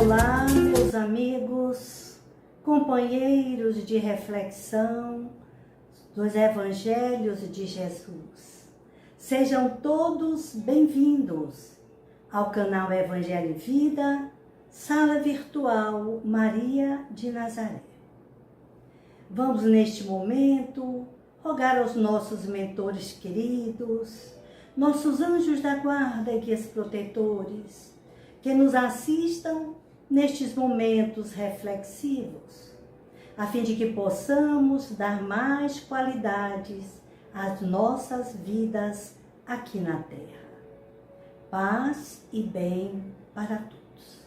Olá, meus amigos, companheiros de reflexão dos Evangelhos de Jesus. Sejam todos bem-vindos ao canal Evangelho e Vida, Sala Virtual Maria de Nazaré. Vamos, neste momento, rogar aos nossos mentores queridos, nossos anjos da guarda e guias protetores, que nos assistam nestes momentos reflexivos, a fim de que possamos dar mais qualidades às nossas vidas aqui na Terra. Paz e bem para todos.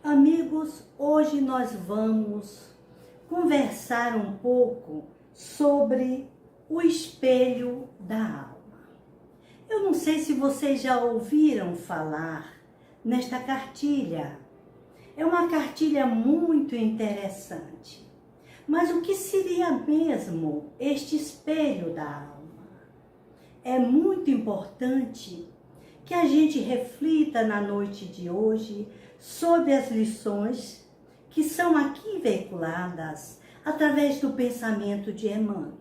Amigos, hoje nós vamos conversar um pouco sobre o espelho da alma. Eu não sei se vocês já ouviram falar nesta cartilha. É uma cartilha muito interessante. Mas o que seria mesmo este espelho da alma? É muito importante que a gente reflita na noite de hoje sobre as lições que são aqui veiculadas através do pensamento de Emmanuel.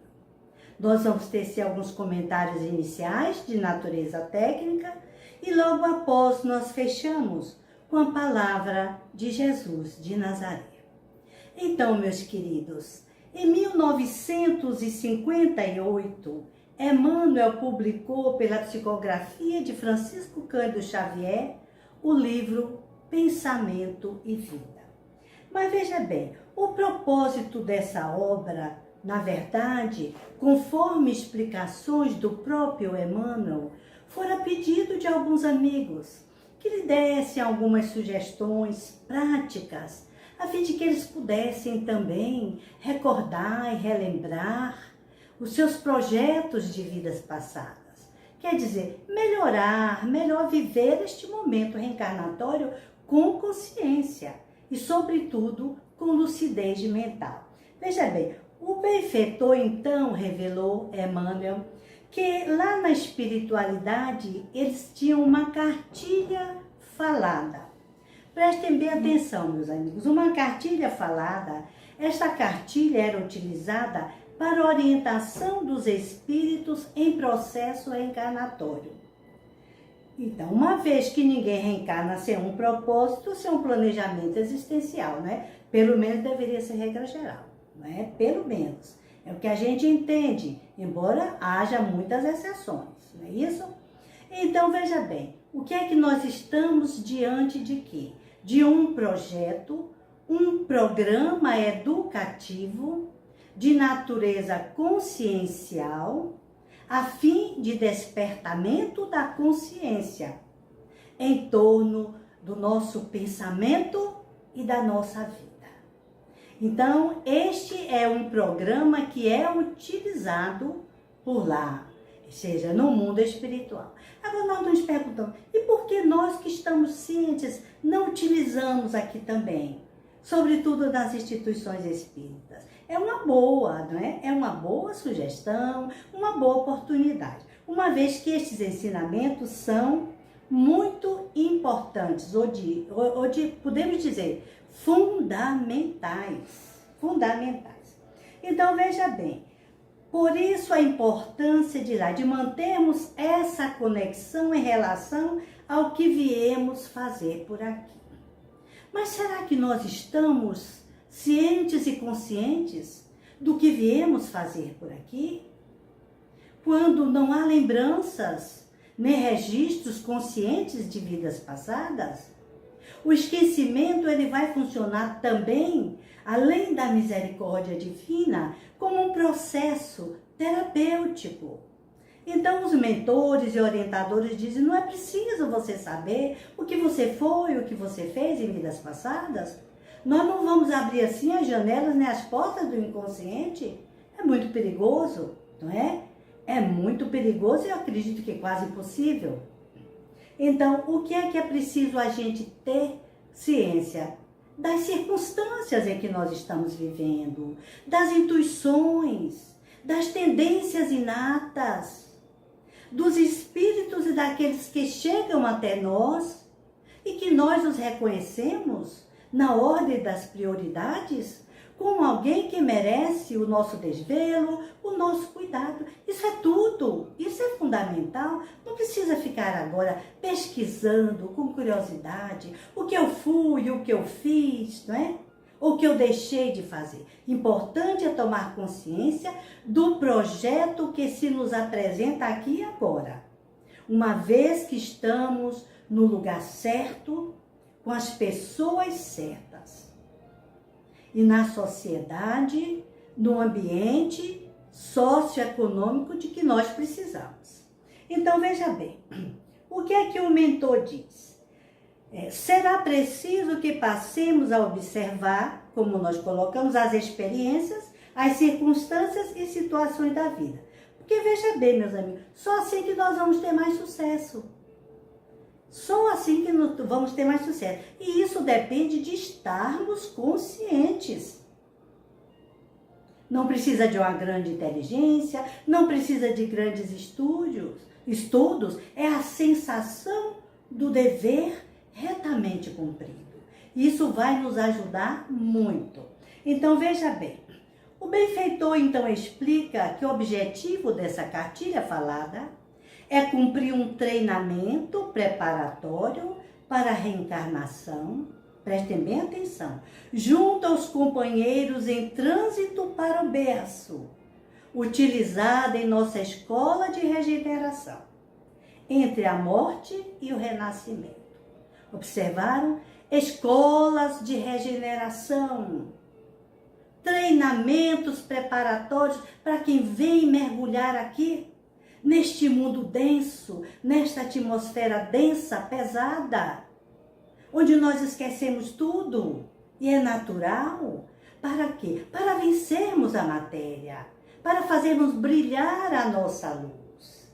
Nós vamos tecer alguns comentários iniciais de natureza técnica e logo após nós fechamos com a palavra de Jesus de Nazaré. Então, meus queridos, em 1958, Emmanuel publicou pela psicografia de Francisco Cândido Xavier o livro Pensamento e Vida. Mas veja bem, o propósito dessa obra, na verdade, conforme explicações do próprio Emmanuel, fora pedido de alguns amigos que lhe dessem algumas sugestões práticas, a fim de que eles pudessem também recordar e relembrar os seus projetos de vidas passadas. Quer dizer, melhor viver este momento reencarnatório com consciência e, sobretudo, com lucidez mental. Veja bem, o benfeitor então revelou, Emmanuel, que lá na espiritualidade eles tinham uma cartilha falada. Prestem bem atenção, meus amigos. Uma cartilha falada, esta cartilha era utilizada para orientação dos espíritos em processo reencarnatório. Então, uma vez que ninguém reencarna sem um propósito, sem um planejamento existencial, né? Pelo menos deveria ser regra geral, né? Pelo menos. É o que a gente entende, embora haja muitas exceções, não é isso? Então, veja bem, o que é que nós estamos diante de quê? De um projeto, um programa educativo de natureza consciencial, a fim de despertamento da consciência em torno do nosso pensamento e da nossa vida. Então, este é um programa que é utilizado por lá, seja no mundo espiritual. Agora nós nos perguntamos, e por que nós que estamos cientes não utilizamos aqui também? Sobretudo nas instituições espíritas. É uma boa, não é? É uma boa sugestão, uma boa oportunidade. Uma vez que estes ensinamentos são muito importantes, podemos dizer, fundamentais. Então, veja bem, por isso a importância de mantermos essa conexão em relação ao que viemos fazer por aqui. Mas será que nós estamos cientes e conscientes do que viemos fazer por aqui? Quando não há lembranças, nem registros conscientes de vidas passadas? O esquecimento ele vai funcionar também, além da misericórdia divina, como um processo terapêutico. Então, os mentores e orientadores dizem, não é preciso você saber o que você foi, o que você fez em vidas passadas. Nós não vamos abrir assim as janelas nem as portas do inconsciente. É muito perigoso, não é? É muito perigoso e eu acredito que é quase impossível. Então, o que é preciso a gente ter ciência? Das circunstâncias em que nós estamos vivendo, das intuições, das tendências inatas, dos espíritos e daqueles que chegam até nós, e que nós nos reconhecemos na ordem das prioridades como alguém que merece o nosso desvelo, o nosso cuidado. Isso é tudo, isso é fundamental. Não precisa ficar agora pesquisando com curiosidade o que eu fui, o que eu fiz, não é? O que eu deixei de fazer. Importante é tomar consciência do projeto que se nos apresenta aqui e agora. Uma vez que estamos no lugar certo, com as pessoas certas. E na sociedade, no ambiente socioeconômico de que nós precisamos. Então, veja bem, o que é que o mentor diz? Será preciso que passemos a observar, como nós colocamos, as experiências, as circunstâncias e situações da vida. Porque veja bem, meus amigos, só assim que nós vamos ter mais sucesso. Só assim que vamos ter mais sucesso. E isso depende de estarmos conscientes. Não precisa de uma grande inteligência, não precisa de grandes estudos. É a sensação do dever retamente cumprido. Isso vai nos ajudar muito. Então, veja bem. O benfeitor, então, explica que o objetivo dessa cartilha falada é cumprir um treinamento preparatório para a reencarnação, prestem bem atenção, junto aos companheiros em trânsito para o berço, utilizada em nossa escola de regeneração, entre a morte e o renascimento. Observaram? Escolas de regeneração, treinamentos preparatórios para quem vem mergulhar aqui, neste mundo denso, nesta atmosfera densa, pesada, onde nós esquecemos tudo e é natural. Para quê? Para vencermos a matéria, para fazermos brilhar a nossa luz.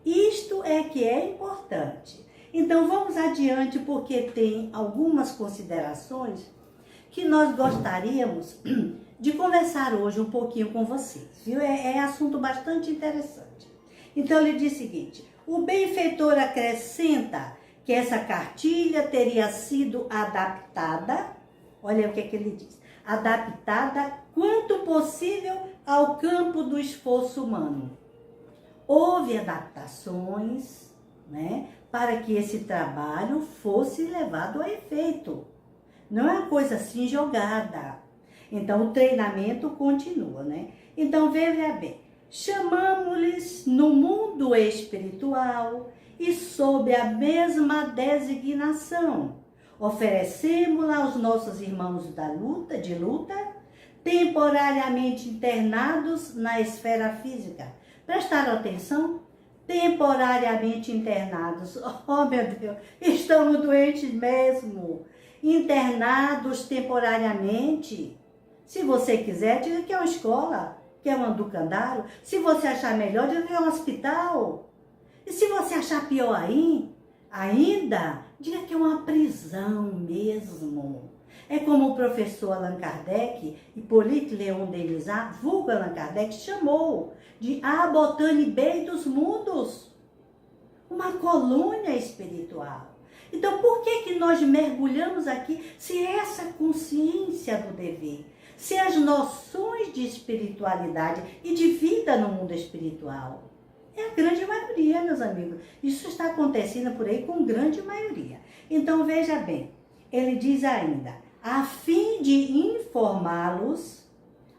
Isto é que é importante. Então vamos adiante, porque tem algumas considerações que nós gostaríamos de conversar hoje um pouquinho com vocês, viu? É assunto bastante interessante. Então ele diz o seguinte: o benfeitor acrescenta que essa cartilha teria sido adaptada, olha o que é que ele diz, adaptada quanto possível ao campo do esforço humano. Houve adaptações, né, para que esse trabalho fosse levado a efeito. Não é uma coisa assim jogada. Então o treinamento continua, né? Então veja bem. Chamamos-lhes no mundo espiritual e sob a mesma designação. Oferecemos-la aos nossos irmãos de luta, temporariamente internados na esfera física. Prestaram atenção? Temporariamente internados. Oh, meu Deus, estamos doentes mesmo. Internados temporariamente. Se você quiser, diga que é uma escola, que é um educandário. Se você achar melhor, diga que é um hospital. E se você achar pior ainda, diga que é uma prisão mesmo. É como o professor Allan Kardec, Hippolyte Léon Denisard, vulgo Allan Kardec, chamou de a Botânia Bay dos mundos. Uma colônia espiritual. Então, por que nós mergulhamos aqui se essa consciência do dever, se as noções de espiritualidade e de vida no mundo espiritual? É a grande maioria, meus amigos. Isso está acontecendo por aí com grande maioria. Então, veja bem, ele diz ainda, a fim de informá-los,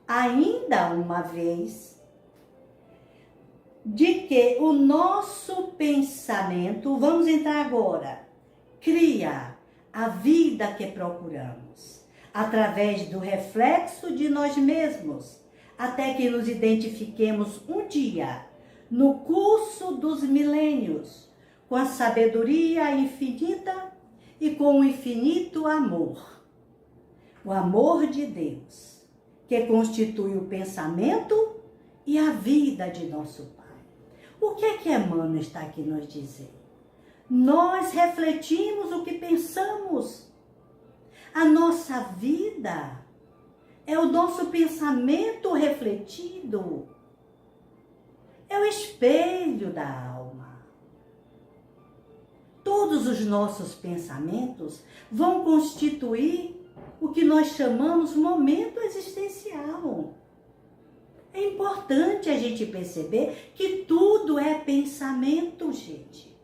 ainda uma vez, de que o nosso pensamento, vamos entrar agora, cria a vida que procuramos, através do reflexo de nós mesmos, até que nos identifiquemos um dia, no curso dos milênios, com a sabedoria infinita e com o infinito amor. O amor de Deus, que constitui o pensamento e a vida de nosso Pai. O que é que Emmanuel está aqui nos dizendo? Nós refletimos o que pensamos. A nossa vida é o nosso pensamento refletido. É o espelho da alma. todos os nossos pensamentos vão constituir o que nós chamamos momento existencial. É importante a gente perceber que tudo é pensamento, gente.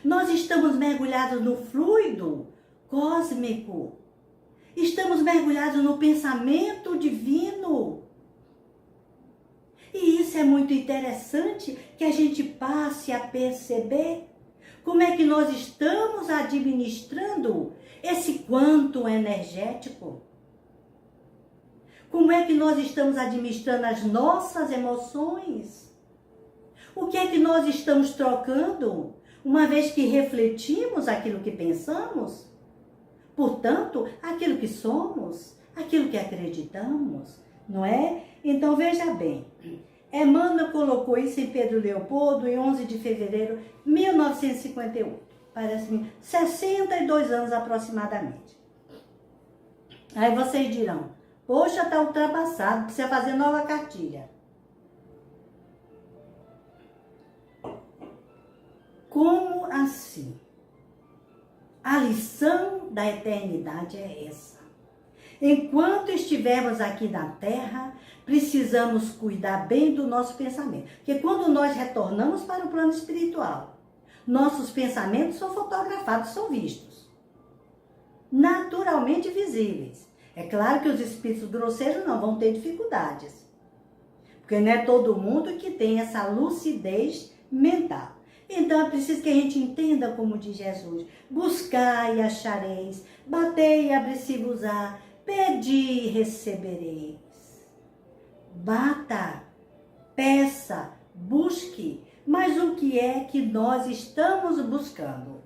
Nós estamos mergulhados no fluido cósmico. Estamos mergulhados no pensamento divino. E isso é muito interessante que a gente passe a perceber como é que nós estamos administrando esse quantum energético. Como é que nós estamos administrando as nossas emoções? O que é que nós estamos trocando, uma vez que refletimos aquilo que pensamos? Portanto, aquilo que somos, aquilo que acreditamos, não é? Então, veja bem, Emmanuel colocou isso em Pedro Leopoldo em 11 de fevereiro de 1958. Parece-me 62 anos aproximadamente. Aí vocês dirão, poxa, está ultrapassado, precisa fazer nova cartilha. Como assim? A lição da eternidade é essa. Enquanto estivermos aqui na Terra, precisamos cuidar bem do nosso pensamento. Porque quando nós retornamos para o plano espiritual, nossos pensamentos são fotografados, são vistos. Naturalmente visíveis. É claro que os espíritos grosseiros não vão ter dificuldades. Porque não é todo mundo que tem essa lucidez mental. Então é preciso que a gente entenda, como diz Jesus, buscai e achareis, batei e abri-se-vos-á, pedi e recebereis. Bata, peça, busque, mas o que é que nós estamos buscando?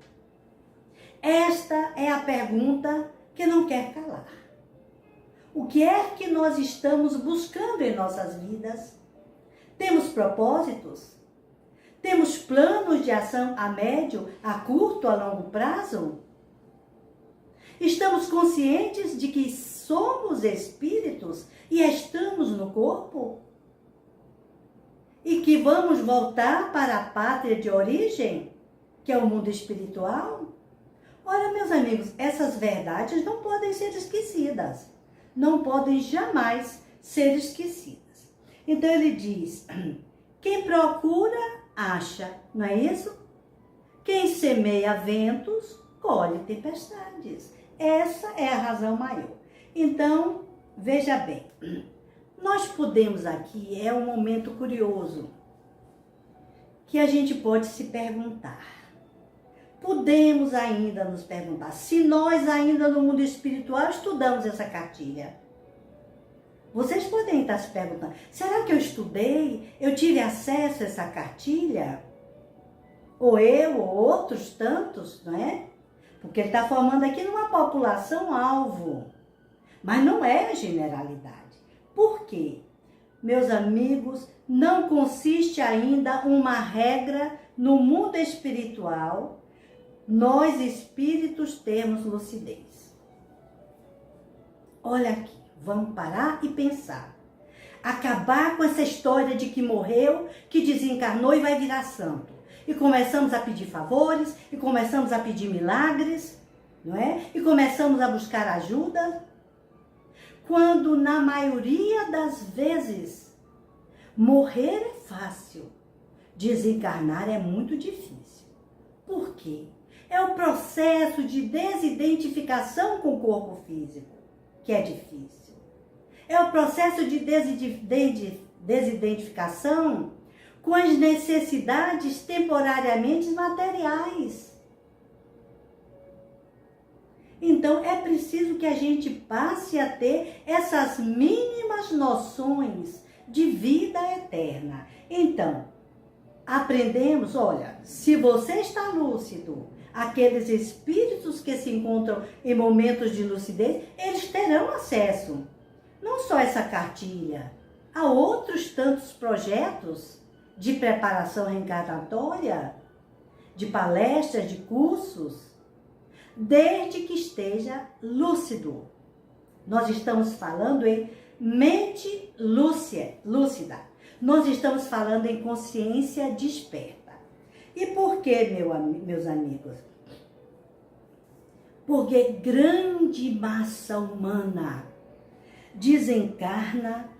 Esta é a pergunta que não quer calar. O que é que nós estamos buscando em nossas vidas? Temos propósitos? Temos planos de ação a médio, a curto, a longo prazo? Estamos conscientes de que somos espíritos e estamos no corpo? E que vamos voltar para a pátria de origem, que é o mundo espiritual? Olha, meus amigos, essas verdades não podem ser esquecidas. Não podem jamais ser esquecidas. Então ele diz, quem procura, acha, não é isso? Quem semeia ventos, colhe tempestades. Essa é a razão maior. Então, veja bem, nós podemos aqui, é um momento curioso, que a gente pode se perguntar. Podemos ainda nos perguntar, se nós ainda no mundo espiritual estudamos essa cartilha. Vocês podem estar se perguntando, será que eu estudei? Eu tive acesso a essa cartilha? Ou eu, ou outros tantos, não é? Porque ele está formando aqui numa população-alvo. Mas não é a generalidade. Por quê? Meus amigos, não consiste ainda uma regra no mundo espiritual nós espíritos termos lucidez. Olha aqui, vamos parar e pensar. Acabar com essa história de que morreu, que desencarnou e vai virar santo. E começamos a pedir favores, e começamos a pedir milagres, não é? E começamos a buscar ajuda. Quando na maioria das vezes, morrer é fácil, desencarnar é muito difícil. Por quê? É o processo de desidentificação com o corpo físico, que é difícil. É o processo de desidentificação com as necessidades temporariamente materiais. Então, é preciso que a gente passe a ter essas mínimas noções de vida eterna. Então, aprendemos, olha, se você está lúcido, aqueles espíritos que se encontram em momentos de lucidez, eles terão acesso, não só essa cartilha, a outros tantos projetos de preparação reencarnatória, de palestras, de cursos, desde que esteja lúcido. Nós estamos falando em mente lúcida. Nós estamos falando em consciência desperta. E por que, meus amigos? porque grande massa humana desencarna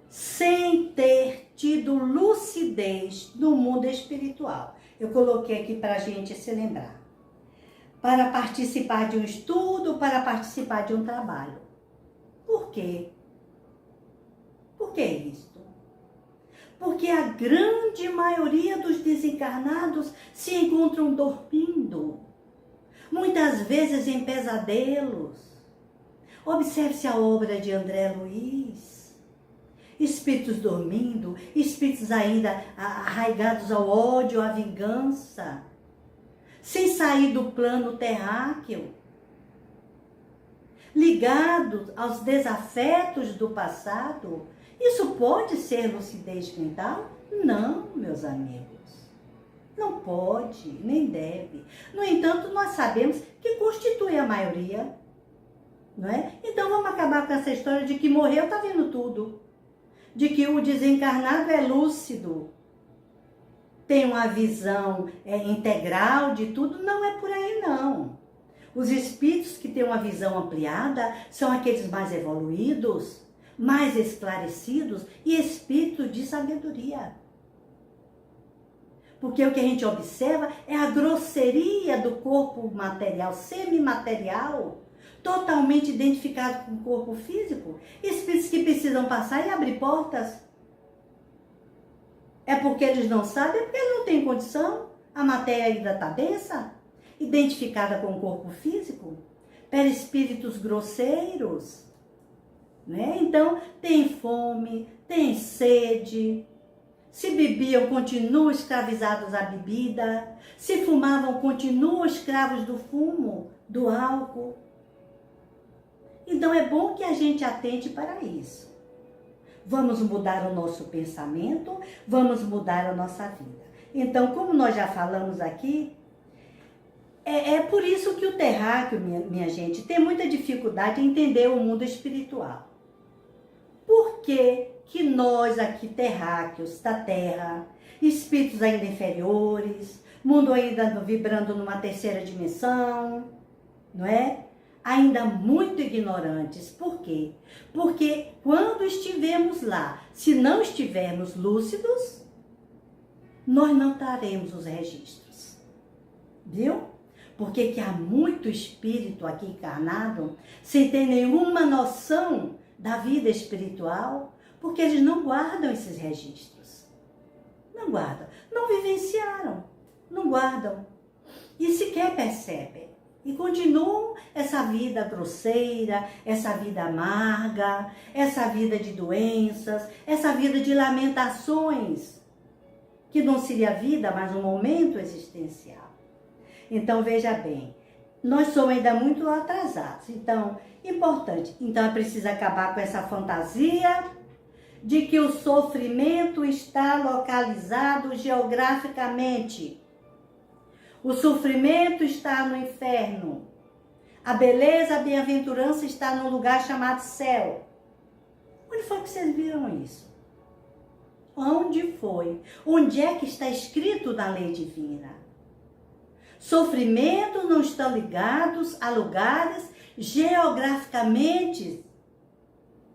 sem ter tido lucidez no mundo espiritual. Eu coloquei aqui para a gente se lembrar. Para participar de um estudo, para participar de um trabalho. Por quê? Por que isto? Porque a grande maioria dos desencarnados se encontram dormindo, muitas vezes em pesadelos. Observe-se a obra de André Luiz. Espíritos dormindo, espíritos ainda arraigados ao ódio, à vingança, sem sair do plano terráqueo, ligados aos desafetos do passado. Isso pode ser lucidez mental? Não, meus amigos. Não pode, nem deve. No entanto, nós sabemos que constitui a maioria, não é? Então vamos acabar com essa história de que morreu, está vendo tudo. De que o desencarnado é lúcido, tem uma visão integral de tudo. Não é por aí, não. Os espíritos que têm uma visão ampliada são aqueles mais evoluídos, mais esclarecidos e espíritos de sabedoria. Porque o que a gente observa é a grosseria do corpo material, semimaterial, totalmente identificado com o corpo físico. Espíritos que precisam passar e abrir portas. É porque eles não sabem, é porque eles não têm condição. A matéria ainda está densa, identificada com o corpo físico, perispíritos grosseiros, né? Então, tem fome, tem sede. Se bebiam, continuam escravizados à bebida. Se fumavam, continuam escravos do fumo, do álcool. Então, é bom que a gente atente para isso. Vamos mudar o nosso pensamento, vamos mudar a nossa vida. Então, como nós já falamos aqui, é por isso que o terráqueo, minha gente, tem muita dificuldade em entender o mundo espiritual. Por que nós aqui, terráqueos da Terra, espíritos ainda inferiores, mundo ainda vibrando numa terceira dimensão, não é? Ainda muito ignorantes. Por quê? Porque quando estivermos lá, se não estivermos lúcidos, nós não traremos os registros. Viu? Porque que há muito espírito aqui encarnado, sem ter nenhuma noção da vida espiritual, porque eles não guardam esses registros. Não guardam. Não vivenciaram. Não guardam. E sequer percebem. E continuam essa vida grosseira, essa vida amarga, essa vida de doenças, essa vida de lamentações, que não seria vida, mas um momento existencial. Então, veja bem, nós somos ainda muito atrasados. Então, importante. Então, é preciso acabar com essa fantasia de que o sofrimento está localizado geograficamente. O sofrimento está no inferno. A beleza, a bem-aventurança está num lugar chamado céu. Onde foi que vocês viram isso? Onde foi? Onde é que está escrito na lei divina? Sofrimentos não estão ligados a lugares geograficamente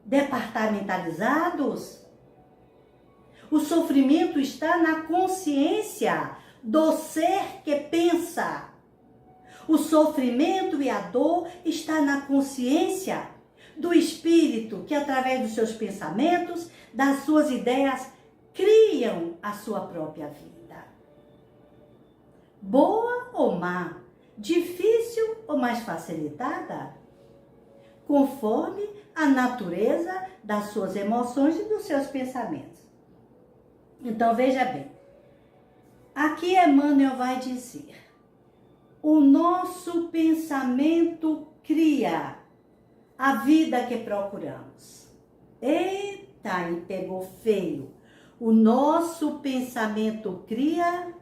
departamentalizados. O sofrimento está na consciência do ser que pensa. O sofrimento e a dor está na consciência do espírito que, através dos seus pensamentos, das suas ideias, criam a sua própria vida. Boa ou má, difícil ou mais facilitada, conforme a natureza das suas emoções e dos seus pensamentos. Então, veja bem, aqui Emmanuel vai dizer: o nosso pensamento cria a vida que procuramos. Eita, e pegou feio. O nosso pensamento cria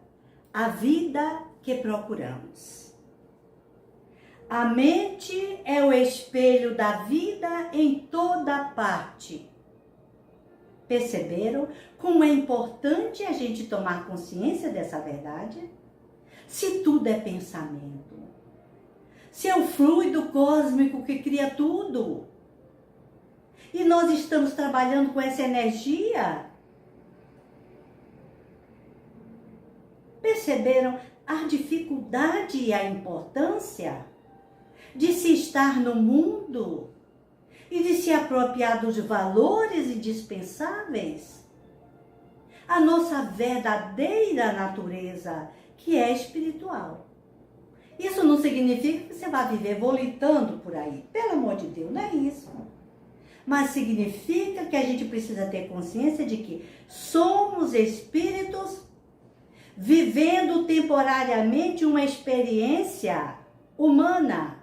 a vida que procuramos. A mente é o espelho da vida em toda parte. Perceberam como é importante a gente tomar consciência dessa verdade? Se tudo é pensamento, Se é o fluido cósmico que cria tudo. E nós estamos trabalhando com essa energia. Perceberam a dificuldade e a importância de se estar no mundo e de se apropriar dos valores indispensáveis? A nossa verdadeira natureza, que é espiritual. Isso não significa que você vai viver volitando por aí. Pelo amor de Deus, não é isso. Mas significa que a gente precisa ter consciência de que somos espíritos vivendo temporariamente uma experiência humana.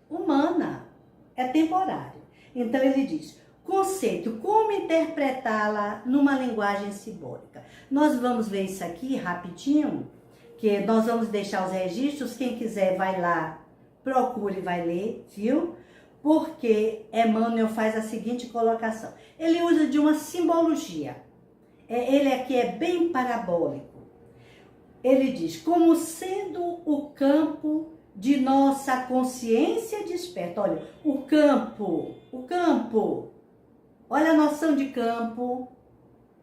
Humana. É temporário. Então ele diz, conceito, como interpretá-la numa linguagem simbólica. Nós vamos ver isso aqui rapidinho, que nós vamos deixar os registros, quem quiser vai lá, procure e vai ler, viu? Porque Emmanuel faz a seguinte colocação. Ele usa de uma simbologia. Ele aqui é bem parabólico. Ele diz, como sendo o campo de nossa consciência desperta. Olha, o campo, olha a noção de campo,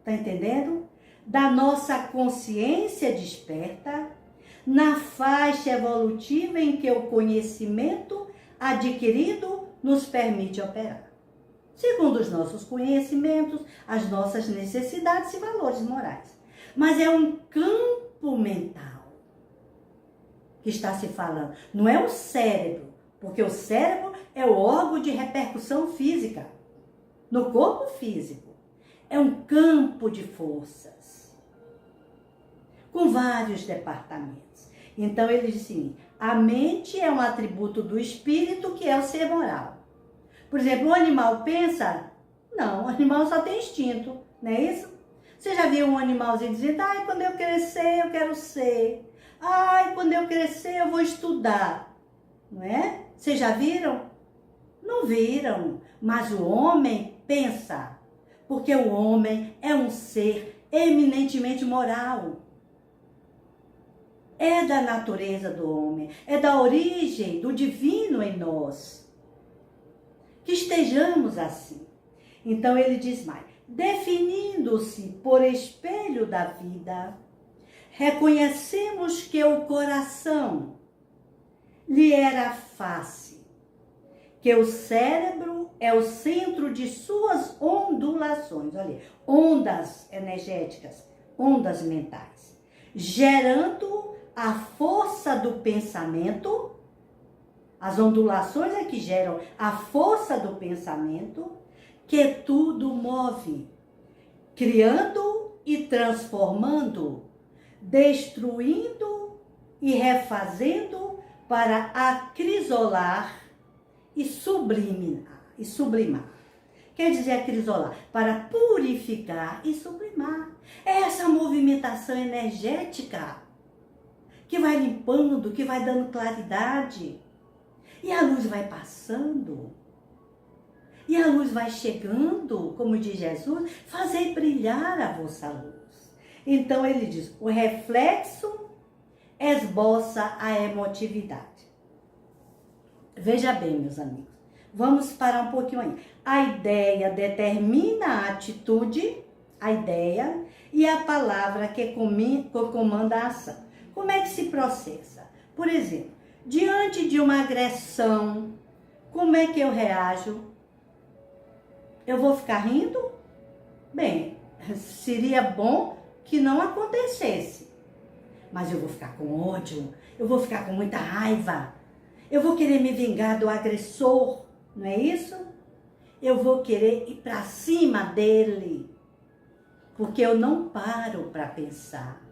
tá entendendo? Da nossa consciência desperta, na faixa evolutiva em que o conhecimento adquirido nos permite operar, segundo os nossos conhecimentos, as nossas necessidades e valores morais. Mas é um campo mental que está se falando, não é o cérebro, porque o cérebro é o órgão de repercussão física, no corpo físico. É um campo de forças, com vários departamentos. Então ele diz assim, a mente é um atributo do espírito que é o ser moral. Por exemplo, o animal pensa? Não, o animal só tem instinto, não é isso? Você já viu um animalzinho dizendo, ai, quando eu crescer eu quero ser. Ai, quando eu crescer eu vou estudar. Não é? Vocês já viram? Não viram. Mas o homem pensa. Porque o homem é um ser eminentemente moral. É da natureza do homem. É da origem do divino em nós. Que estejamos assim. Então ele diz mais. Definindo-se por espelho da vida, reconhecemos que o coração lhe era a face, que o cérebro é o centro de suas ondulações, olha, ondas energéticas, ondas mentais, gerando a força do pensamento, as ondulações é que geram a força do pensamento, que tudo move, criando e transformando, destruindo e refazendo para acrisolar e sublimar. Quer dizer acrisolar, para purificar e sublimar. É essa movimentação energética que vai limpando, que vai dando claridade. E a luz vai passando. E a luz vai chegando, como diz Jesus, fazei brilhar a vossa luz. Então ele diz, o reflexo esboça a emotividade. Veja bem, meus amigos, vamos parar um pouquinho aí. A ideia determina a atitude, a ideia, e a palavra que comanda a ação. Como é que se processa? Por exemplo, diante de uma agressão, como é que eu reajo? Eu vou ficar rindo? Bem, seria bom que não acontecesse. Mas eu vou ficar com ódio, eu vou ficar com muita raiva. Eu vou querer me vingar do agressor, não é isso? Eu vou querer ir para cima dele, porque eu não paro para pensar.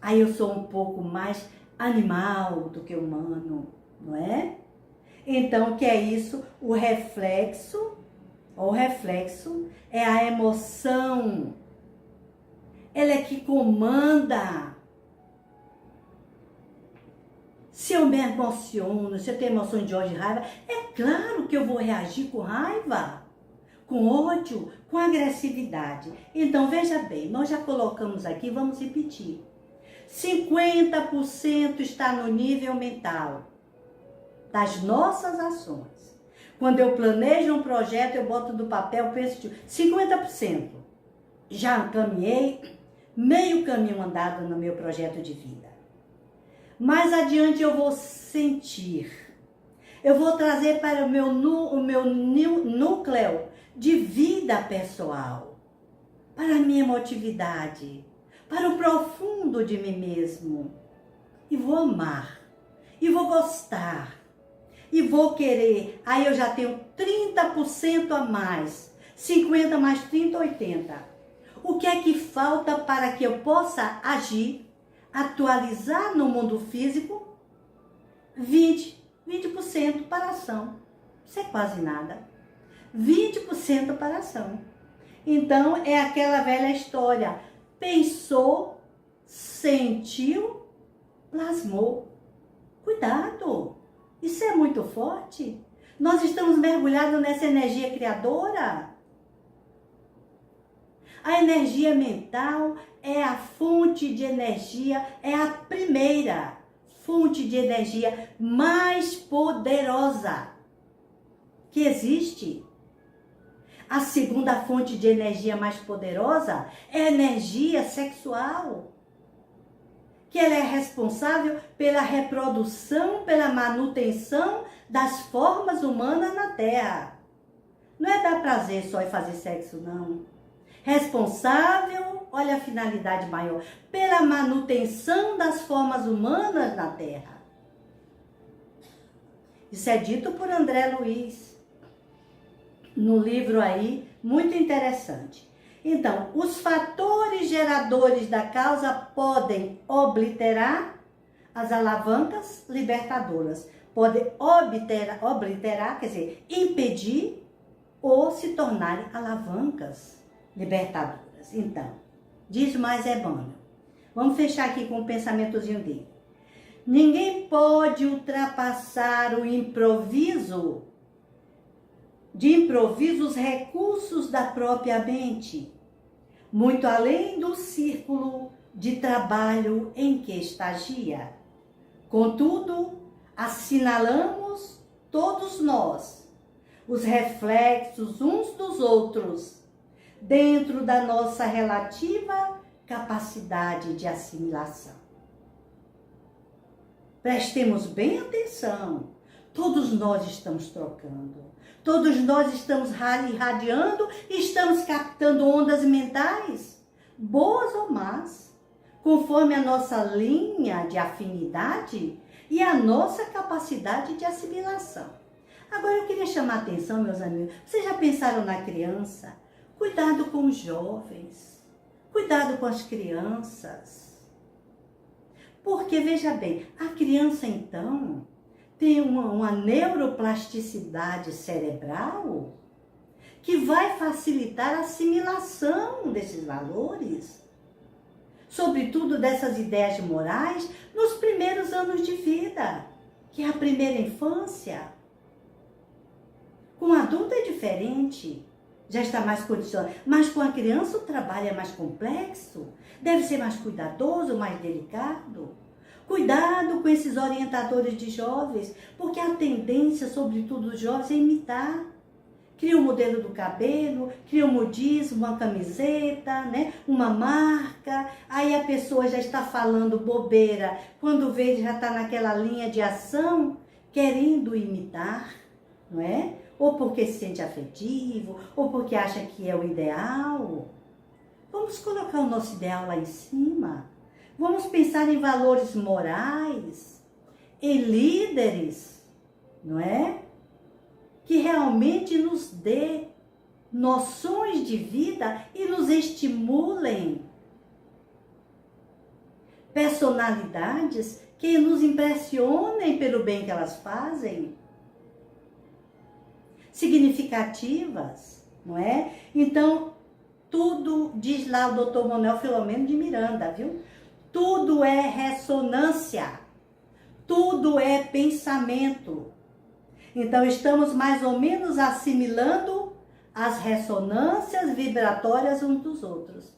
Aí eu sou um pouco mais animal do que humano, não é? Então, o que é isso? O reflexo é a emoção. Ela é que comanda. Se eu me emociono, se eu tenho emoção de ódio e raiva, é claro que eu vou reagir com raiva, com ódio, com agressividade. Então, veja bem, nós já colocamos aqui, vamos repetir. 50% está no nível mental, das nossas ações. Quando eu planejo um projeto, eu boto no papel, penso de 50%. Já caminhei meio caminho andado no meu projeto de vida. Mais adiante eu vou sentir. Eu vou trazer para o meu núcleo de vida pessoal, para a minha emotividade, para o profundo de mim mesmo. E vou amar, e vou gostar, e vou querer. Aí eu já tenho 30% a mais, 50 mais 30, 80. O que é que falta para que eu possa agir, atualizar no mundo físico? 20% para ação. Isso é quase nada. 20% para ação. Então, é aquela velha história. Pensou, sentiu, plasmou. Cuidado! Isso é muito forte. Nós estamos mergulhados nessa energia criadora. A energia mental é a fonte de energia, é a primeira fonte de energia mais poderosa que existe. A segunda fonte de energia mais poderosa é a energia sexual, que ela é responsável pela reprodução, pela manutenção das formas humanas na Terra. Não é dar prazer só e fazer sexo, não. Responsável, olha a finalidade maior, pela manutenção das formas humanas na Terra. Isso é dito por André Luiz, no livro aí, muito interessante. Então, os fatores geradores da causa podem obliterar as alavancas libertadoras. Podem obliterar, quer dizer, impedir ou se tornarem alavancas libertadoras. Então, diz mais Emmanuel. Vamos fechar aqui com um pensamentozinho dele. Ninguém pode ultrapassar o improviso, de improviso os recursos da própria mente, muito além do círculo de trabalho em que estagia. Contudo, assinalamos todos nós os reflexos uns dos outros, dentro da nossa relativa capacidade de assimilação. Prestemos bem atenção. Todos nós estamos trocando. Todos nós estamos irradiando e estamos captando ondas mentais, boas ou más, conforme a nossa linha de afinidade e a nossa capacidade de assimilação. Agora eu queria chamar a atenção, meus amigos. Vocês já pensaram na criança? Cuidado com os jovens, cuidado com as crianças. Porque, veja bem, a criança, então, tem uma neuroplasticidade cerebral que vai facilitar a assimilação desses valores, sobretudo dessas ideias morais, nos primeiros anos de vida, que é a primeira infância. Com o adulto é diferente. Já está mais condicionado. Mas com a criança o trabalho é mais complexo, deve ser mais cuidadoso, mais delicado. Cuidado com esses orientadores de jovens, porque a tendência, sobretudo dos jovens, é imitar. Cria o modelo do cabelo, cria o modismo, uma camiseta, né? Uma marca, aí a pessoa já está falando bobeira, quando vê já está naquela linha de ação, querendo imitar, não é? Ou porque se sente afetivo, ou porque acha que é o ideal. Vamos colocar o nosso ideal lá em cima. Vamos pensar em valores morais, em líderes, não é? Que realmente nos dê noções de vida e nos estimulem. Personalidades que nos impressionem pelo bem que elas fazem. Significativas, não é? Então, tudo, diz lá o Dr. Manuel Filomeno de Miranda, viu? Tudo é ressonância, tudo é pensamento. Então, estamos mais ou menos assimilando as ressonâncias vibratórias uns dos outros.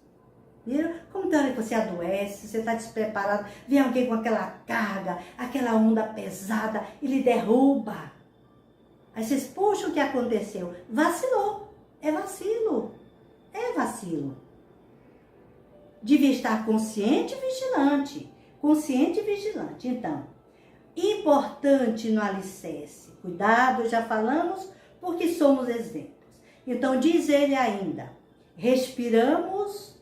Viram? Como tem hora que você adoece, você está despreparado, vem alguém com aquela carga, aquela onda pesada e lhe derruba. Aí vocês, poxa, o que aconteceu? Vacilou. É vacilo. É vacilo. Devia estar consciente e vigilante. Consciente e vigilante. Então, importante no alicerce. Cuidado, já falamos, porque somos exemplos. Então, diz ele ainda, respiramos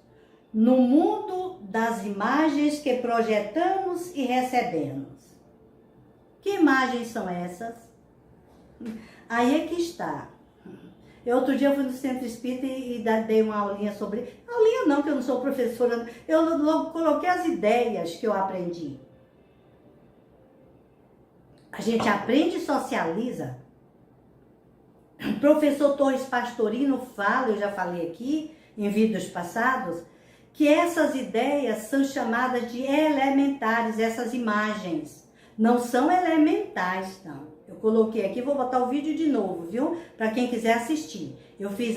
no mundo das imagens que projetamos e recebemos. Que imagens são essas? Aí é que está. Outro dia eu fui no Centro Espírita e dei uma aulinha sobre... Aulinha não, que eu não sou professora. Eu logo coloquei as ideias que eu aprendi. A gente aprende e socializa. O professor Torres Pastorino fala, eu já falei aqui, em vídeos passados, que essas ideias são chamadas de elementares, essas imagens. Não são elementais, não. Eu coloquei aqui, vou botar o vídeo de novo, viu? Para quem quiser assistir. Eu fiz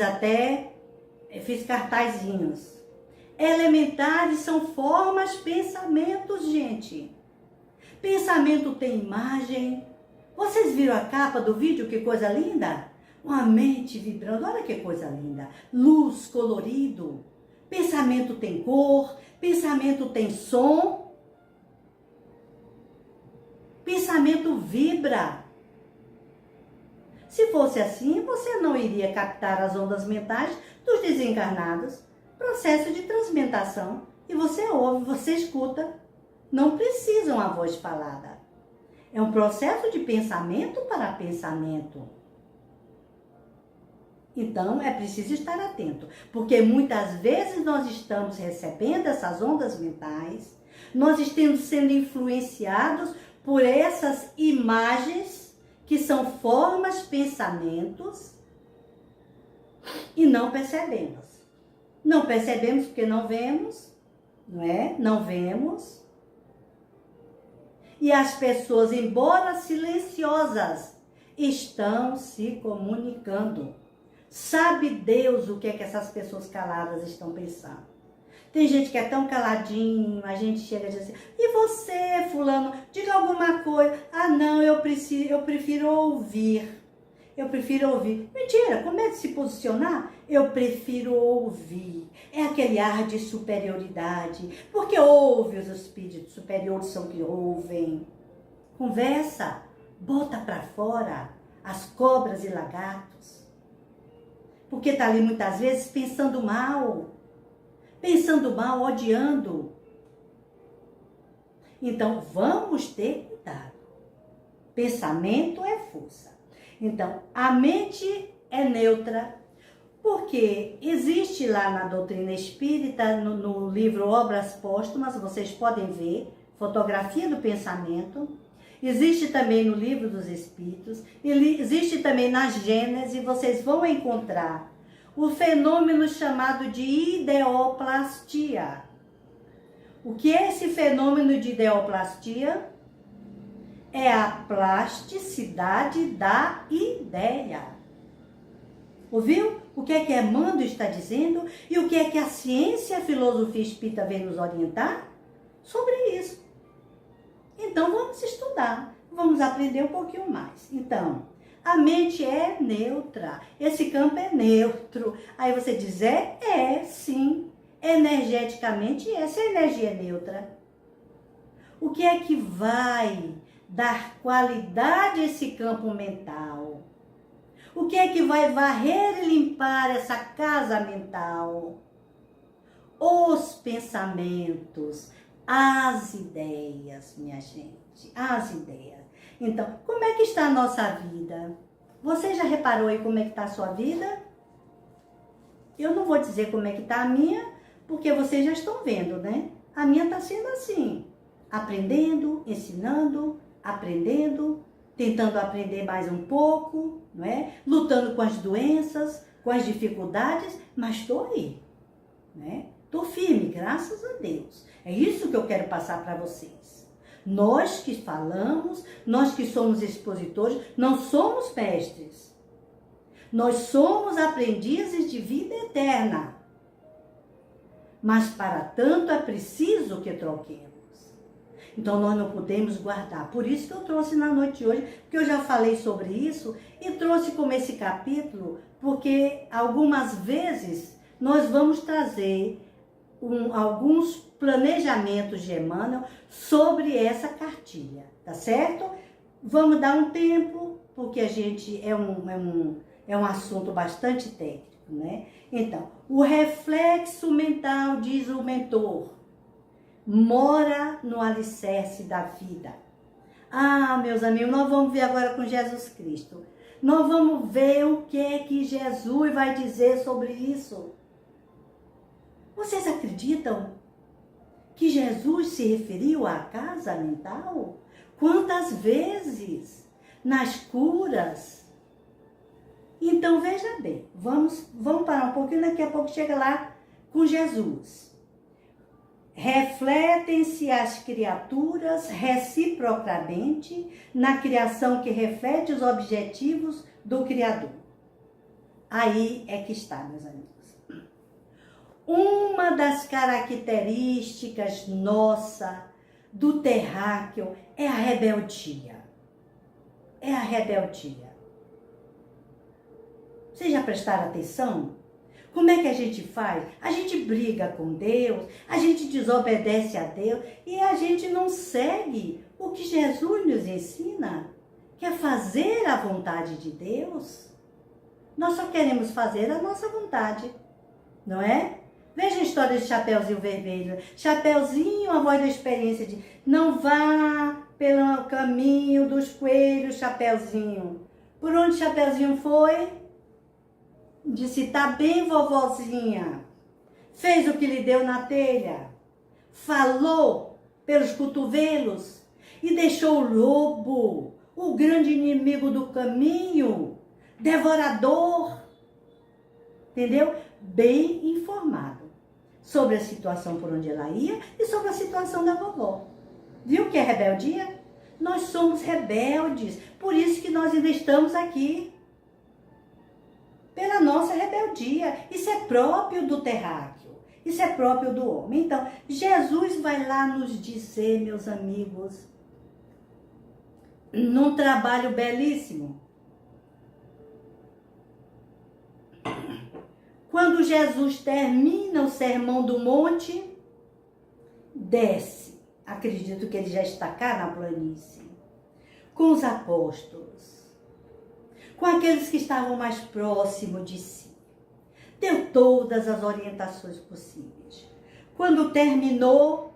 cartazinhos. Elementares são formas, pensamentos, gente. Pensamento tem imagem. Vocês viram a capa do vídeo? Que coisa linda! Uma mente vibrando, olha que coisa linda. Luz, colorido. Pensamento tem cor, pensamento tem som. Pensamento vibra. Se fosse assim, você não iria captar as ondas mentais dos desencarnados. Processo de transmutação. E você ouve, você escuta. Não precisa uma voz falada. É um processo de pensamento para pensamento. Então, é preciso estar atento. Porque muitas vezes nós estamos recebendo essas ondas mentais, nós estamos sendo influenciados por essas imagens que são formas, pensamentos, e não percebemos. Não percebemos porque não vemos, não é? Não vemos. E as pessoas, embora silenciosas, estão se comunicando. Sabe Deus o que é que essas pessoas caladas estão pensando. Tem gente que é tão caladinho, a gente chega e diz assim, e você, fulano, diga alguma coisa. Ah, não, eu prefiro ouvir. Eu prefiro ouvir. Mentira, como é de se posicionar? Eu prefiro ouvir. É aquele ar de superioridade. Porque ouve, os espíritos superiores são que ouvem. Conversa, bota para fora as cobras e lagartos. Porque está ali muitas vezes pensando mal, odiando. Então, vamos ter cuidado. Pensamento é força. Então, a mente é neutra, porque existe lá na doutrina espírita, no livro Obras Póstumas, vocês podem ver, fotografia do pensamento. Existe também no livro dos Espíritos, existe também na Gênese, vocês vão encontrar o fenômeno chamado de ideoplastia. O que é esse fenômeno de ideoplastia? É a plasticidade da ideia. Ouviu? O que é que Emmanuel está dizendo? E o que é que a ciência e a filosofia espírita vem nos orientar? Sobre isso. Então, vamos estudar. Vamos aprender um pouquinho mais. Então, a mente é neutra. Esse campo é neutro. Aí você diz, sim. Energeticamente, essa energia é neutra. O que é que vai dar qualidade a esse campo mental? O que é que vai varrer e limpar essa casa mental? Os pensamentos, as ideias, minha gente, as ideias. Então, como é que está a nossa vida? Você já reparou aí como é que está a sua vida? Eu não vou dizer como é que está a minha, porque vocês já estão vendo, né? A minha está sendo assim, aprendendo, ensinando, aprendendo, tentando aprender mais um pouco, não é? Lutando com as doenças, com as dificuldades, mas estou aí, né? Estou firme, graças a Deus. É isso que eu quero passar para vocês. Nós que falamos, nós que somos expositores, não somos mestres. Nós somos aprendizes de vida eterna. mas para tanto é preciso que troquemos. Então nós não podemos guardar. Por isso que eu trouxe na noite de hoje, porque eu já falei sobre isso e trouxe como esse capítulo, porque algumas vezes nós vamos trazer alguns planejamentos de Emmanuel sobre essa cartilha, tá certo? Vamos dar um tempo, porque a gente é um assunto bastante técnico, né? Então, o reflexo mental, diz o mentor, mora no alicerce da vida. Ah, meus amigos, nós vamos ver agora com Jesus Cristo. Nós vamos ver o que é que Jesus vai dizer sobre isso. Vocês acreditam que Jesus se referiu à casa mental? Quantas vezes? Nas curas. Então, veja bem, vamos parar um pouquinho, daqui a pouco chega lá com Jesus. Refletem-se as criaturas reciprocamente na criação que reflete os objetivos do Criador. Aí é que está, meus amigos. Uma das características nossa do terráqueo é a rebeldia. É a rebeldia. Vocês já prestaram atenção? Como é que a gente faz? A gente briga com Deus, a gente desobedece a Deus e a gente não segue o que Jesus nos ensina, que é fazer a vontade de Deus. Nós só queremos fazer a nossa vontade, não é? Veja a história de Chapeuzinho Vermelho. Chapeuzinho, a voz da experiência de não vá pelo caminho dos coelhos, Chapeuzinho. Por onde Chapeuzinho foi? Disse, tá bem, vovozinha. Fez o que lhe deu na telha. Falou pelos cotovelos e deixou o lobo, o grande inimigo do caminho, devorador, entendeu? Bem informado sobre a situação por onde ela ia e sobre a situação da vovó. Viu o que é rebeldia? Nós somos rebeldes, por isso que nós ainda estamos aqui. Pela nossa rebeldia. Isso é próprio do terráqueo, isso é próprio do homem. Então, Jesus vai lá nos dizer, meus amigos, num trabalho belíssimo. Quando Jesus termina o Sermão do Monte, desce. Acredito que ele já está cá na planície, com os apóstolos, com aqueles que estavam mais próximos de si. Deu todas as orientações possíveis. Quando terminou,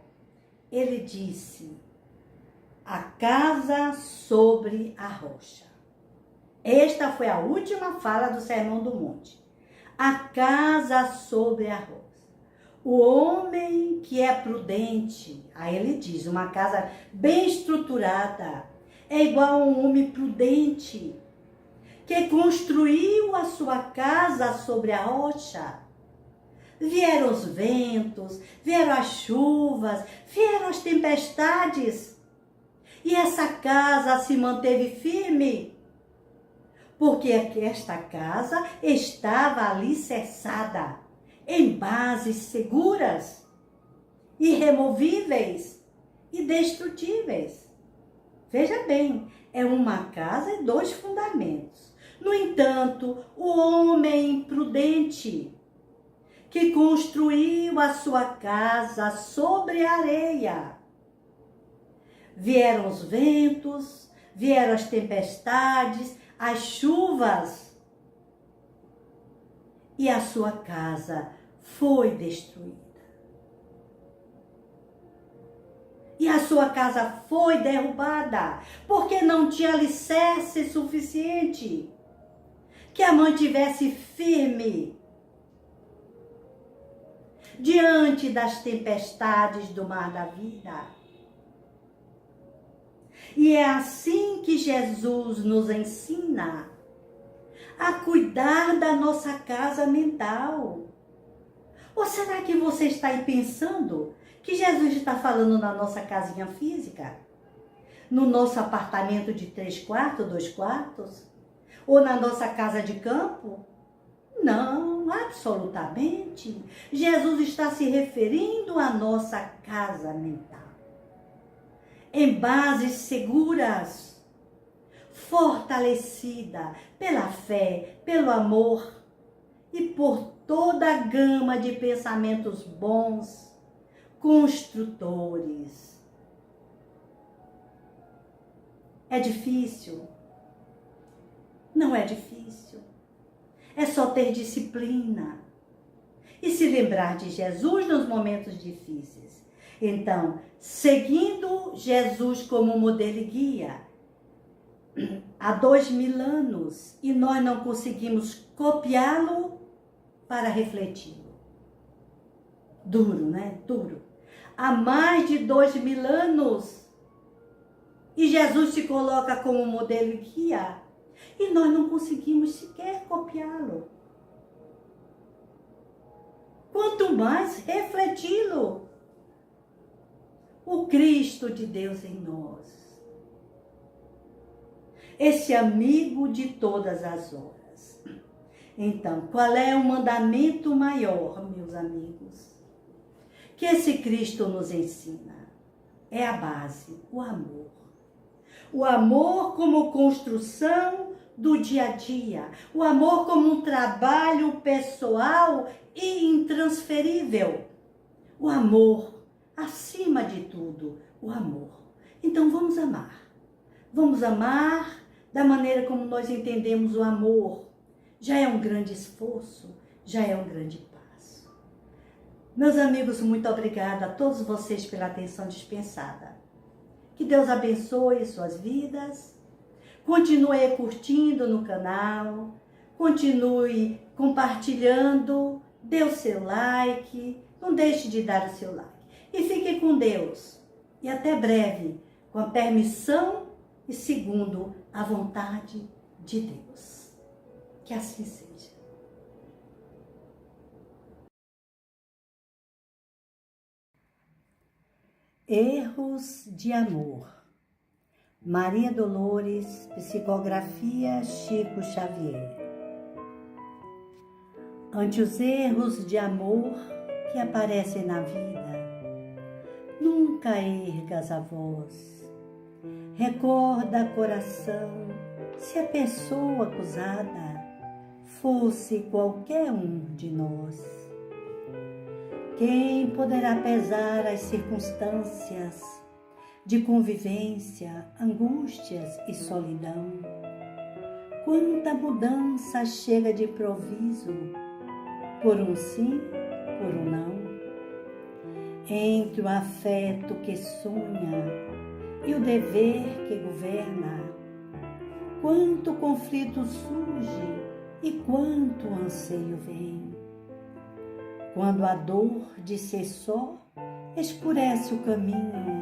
ele disse, a casa sobre a rocha. Esta foi a última fala do Sermão do Monte. A casa sobre a rocha. O homem que é prudente, aí ele diz, uma casa bem estruturada, é igual a um homem prudente, que construiu a sua casa sobre a rocha. Vieram os ventos, vieram as chuvas, vieram as tempestades, e essa casa se manteve firme, porque esta casa estava alicerçada em bases seguras, irremovíveis e indestrutíveis. Veja bem, é uma casa e dois fundamentos. No entanto, o homem imprudente, que construiu a sua casa sobre a areia, vieram os ventos, vieram as tempestades, as chuvas, e a sua casa foi destruída. E a sua casa foi derrubada, porque não tinha alicerce suficiente que a mantivesse firme diante das tempestades do mar da vida. E é assim que Jesus nos ensina a cuidar da nossa casa mental. Ou será que você está aí pensando que Jesus está falando na nossa casinha física? No nosso apartamento de 3 quartos, 2 quartos? Ou na nossa casa de campo? Não, absolutamente. Jesus está se referindo à nossa casa mental. Em bases seguras, fortalecida pela fé, pelo amor e por toda a gama de pensamentos bons, construtores. É difícil? Não é difícil. É só ter disciplina e se lembrar de Jesus nos momentos difíceis. Então, seguindo Jesus como modelo e guia, há 2000 anos, e nós não conseguimos copiá-lo para refleti-lo. Duro, né? Duro. Há mais de 2000 anos, e Jesus se coloca como modelo e guia, e nós não conseguimos sequer copiá-lo. Quanto mais refleti-lo. O Cristo de Deus em nós. Esse amigo de todas as horas. Então, qual é o mandamento maior, meus amigos? Que esse Cristo nos ensina. É a base, o amor. O amor como construção do dia a dia. O amor como um trabalho pessoal e intransferível. O amor, acima de tudo, o amor. Então vamos amar. Vamos amar da maneira como nós entendemos o amor. Já é um grande esforço, já é um grande passo. Meus amigos, muito obrigada a todos vocês pela atenção dispensada. Que Deus abençoe suas vidas. Continue curtindo no canal, continue compartilhando, dê o seu like, não deixe de dar o seu like. E fique com Deus. E até breve, com a permissão e segundo a vontade de Deus. Que assim seja. Erros de amor. Maria Dolores, psicografia Chico Xavier. Ante os erros de amor que aparecem na vida, nunca ergas a voz. Recorda, coração, se a pessoa acusada fosse qualquer um de nós. Quem poderá pesar as circunstâncias de convivência, angústias e solidão? Quanta mudança chega de improviso, por um sim, por um não. Entre o afeto que sonha e o dever que governa, quanto conflito surge e quanto anseio vem. Quando a dor de ser só escurece o caminho,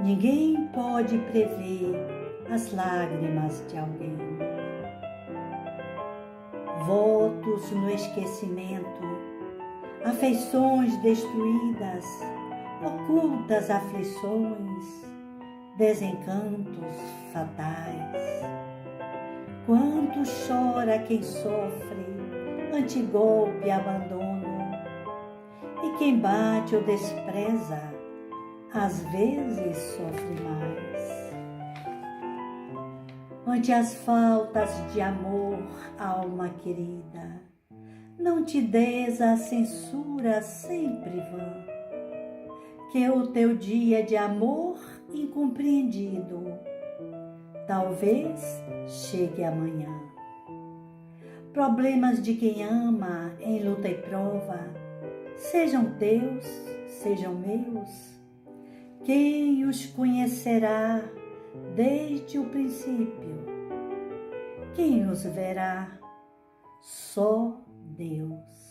ninguém pode prever as lágrimas de alguém. Votos no esquecimento, afeições destruídas, ocultas aflições, desencantos fatais. Quanto chora quem sofre ante golpe e abandono, e quem bate ou despreza, às vezes sofre mais. Ante as faltas de amor, alma querida, não te des a censura sempre vã, que o teu dia de amor incompreendido talvez chegue amanhã. Problemas de quem ama em luta e prova, sejam teus, sejam meus, quem os conhecerá desde o princípio? Quem os verá? Só Deus.